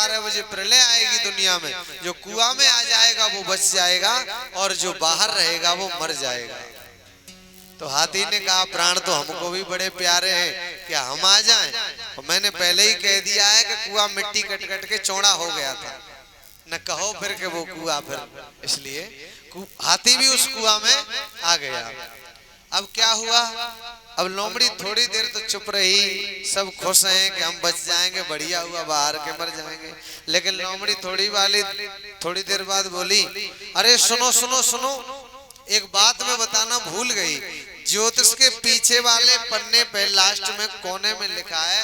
12 बजे प्रलय आएगी दुनिया में, जो कुआं में आ जाएगा वो बच जाएगा और जो बाहर रहेगा वो मर जाएगा। तो हाथी ने कहा प्राण तो हमको भी बड़े प्यारे हैं, क्या हम आ जाएं? और मैंने पहले ही कह दिया है कि कुआं मिट्टी कट कट के चौड़ा हो गया था, न कहो फिर के वो कुआं फिर, इसलिए हाथी भी उस कुआं में आ गया। अब क्या हुआ, अब लोमड़ी थोड़ी देर तो चुप रही, सब खुश हैं कि हम बच जाएंगे, बढ़िया हुआ, बाहर के मर जाएंगे। लेकिन लोमड़ी थोड़ी देर बाद बोली, अरे सुनो सुनो सुनो, एक बात मैं बताना भूल गई। ज्योतिष के पीछे वाले पन्ने पे लास्ट में कोने में लिखा है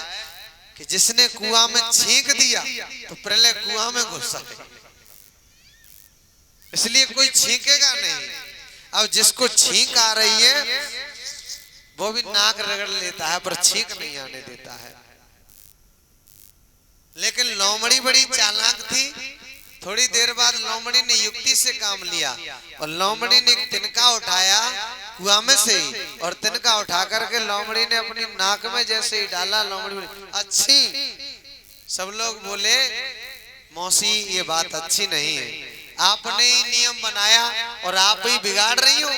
कि जिसने कुआं में छींक दिया तो प्रलय कुआं में घुसा है, इसलिए कोई छींकेगा नहीं। अब जिसको छींक आ रही है वो भी नाक रगड़ लेता है पर छींक नहीं आने देता है। लेकिन लोमड़ी बड़ी चालाक थी, थोड़ी देर बाद लोमड़ी ने युक्ति से काम लिया और लोमड़ी ने एक तिनका उठाया कुआं में से ही, और तिनका उठा करके लोमड़ी ने अपनी नाक में जैसे ही डाला, लोमड़ी बोली अच्छी। सब लोग बोले मौसी ये बात अच्छी नहीं है, आपने ही नियम बनाया और आप ही बिगाड़ रही हो।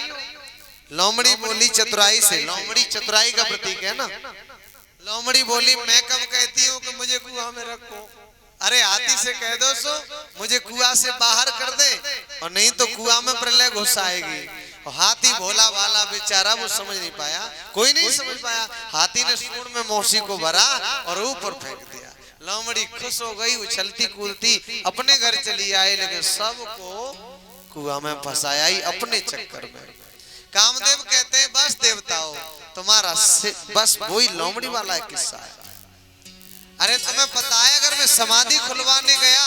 लोमड़ी बोली चतुराई से, लोमड़ी चतुराई का प्रतीक है ना। लोमड़ी बोली मैं कब कहती हूँ कि मुझे कुआं में रखो, अरे हाथी से कह दो सो मुझे कुआं से बाहर कर दे, और नहीं तो कुआं में प्रलय घुस आएगी। और हाथी भोला भाला बेचारा वो समझ नहीं पाया, कोई नहीं समझ पाया। हाथी ने सूंड में मौसी को भरा और ऊपर फेंक दिया। लोमड़ी खुश हो गई, उछलती कूदती अपने घर चली आई, लेकिन सबको कुआं में फंसाया ही अपने चक्कर में। कामदेव कहते हैं बस देवताओं तुम्हारा बस वही लोमड़ी वाला एक किस्सा है। अरे तुम्हें पता है अगर मैं समाधि खुलवाने गया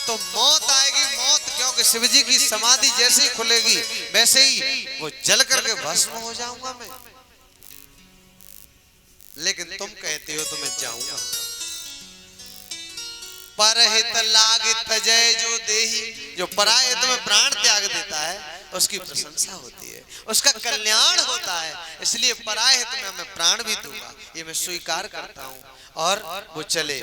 तो मौत आएगी, मौत, क्योंकि शिव जी की समाधि जैसे ही खुलेगी वैसे ही वो जल करके भस्म हो जाऊंगा मैं। लेकिन तुम कहते हो तो मैं जाऊंगा। परहित लागित जय जो देही, जो पराहित में प्राण त्याग देता है उसकी प्रशंसा होती है, उसका कल्याण होता है, इसलिए पराहित में मैं प्राण भी दूंगा, ये मैं स्वीकार करता हूँ। और वो चले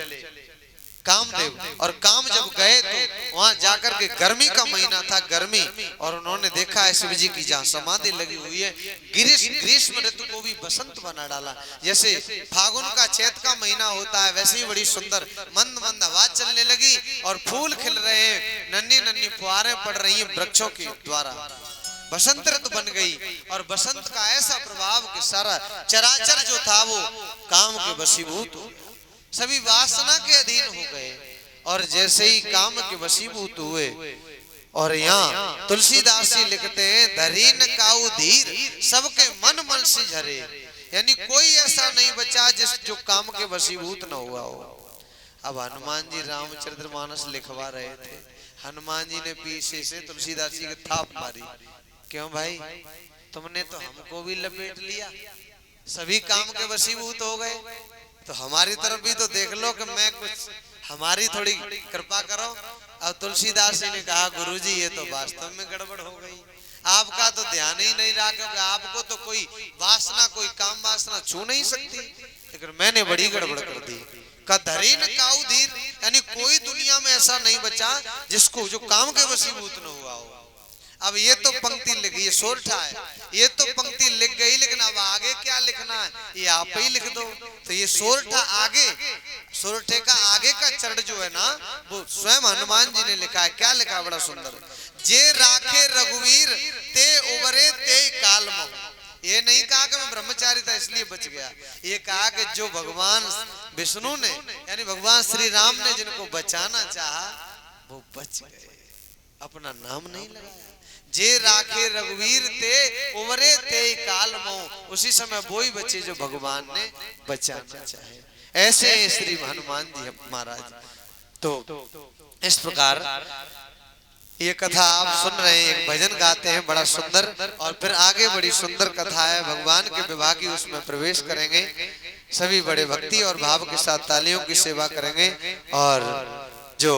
कामदेव, और काम जब गए तो वहां जाकर के गर्मी का महीना था, गर्मी, और उन्होंने देखा है शिव जी की जहाँ समाधि लगी हुई है, ग्रीष्म ऋतु को भी बसंत बना डाला। जैसे फागुन का चैत का महीना होता है वैसे ही बड़ी सुंदर मंद मंद हवा चलने लगी और फूल खिल रहे हैं, नन्ही नन्ही फुहारें पड़ रही हैं वृक्षों के द्वारा, बसंत ऋतु बन गई। और बसंत का ऐसा प्रभाव कि सारा चराचर जो था वो काम के वशीभूत, सभी वासना के अधीन हो गए। और जैसे ही काम के वशीभूत हुए, और यहाँ तुलसीदास जी लिखते हैं धरीन काऊ धीर सबके मन मल से झरे, यानी कोई ऐसा नहीं बचा जो काम के वशीभूत न हुआ हो। अब हनुमान जी रामचरितमानस लिखवा रहे थे, हनुमान जी ने पीछे से तुलसीदास जी की थाप मारी, क्यों भाई तुमने तो हमको भी लपेट लिया, सभी काम के वशीभूत हो गए, तो हमारी तरफ भी तो देख लो कि मैं कुछ, हमारी थोड़ी कृपा करो। अब तुलसीदास जी ने कहा गुरुजी ये तो वास्तव में गड़बड़ हो गई, आपका तो ध्यान ही नहीं रहा, क्योंकि आपको तो कोई वासना, कोई काम वासना छू नहीं सकती, लेकिन मैंने बड़ी गड़बड़ कर दी। का धरीन काऊ धीर, यानी कोई दुनिया में ऐसा नहीं बचा जिसको जो काम के वशीभूत न हुआ हो। अब ये तो पंक्ति लिख, ये सोरठा है, ये तो पंक्ति लिख गई, लेकिन अब आगे क्या लिखना है ये आप ही लिख दो। तो ये सोरठा आगे, सोरठे का आगे का चरण जो है ना वो स्वयं हनुमान जी ने लिखा है। क्या लिखा है, बड़ा सुंदर, जे राखे रघुवीर ते उबरे ते काल मो। ये नहीं कहा कि मैं ब्रह्मचारी था इसलिए बच गया, ये कहा कि जो भगवान विष्णु ने यानी भगवान श्री राम ने जिनको बचाना चाहा वो बच गए, अपना नाम नहीं लगाया। जे राखे रघुवीर ते उमरे ते काल मो, उसी समय वो ही बचे जो भगवान ने बचाना चाहे। ऐसे श्री हनुमान जी महाराज। तो इस प्रकार ये कथा आप सुन रहे हैं, एक भजन गाते हैं बड़ा सुंदर, और फिर आगे बड़ी सुंदर कथा है भगवान के विवाह की, उसमें प्रवेश करेंगे। सभी बड़े भक्ति और भाव के साथ तालियों की सेवा करेंगे। और जो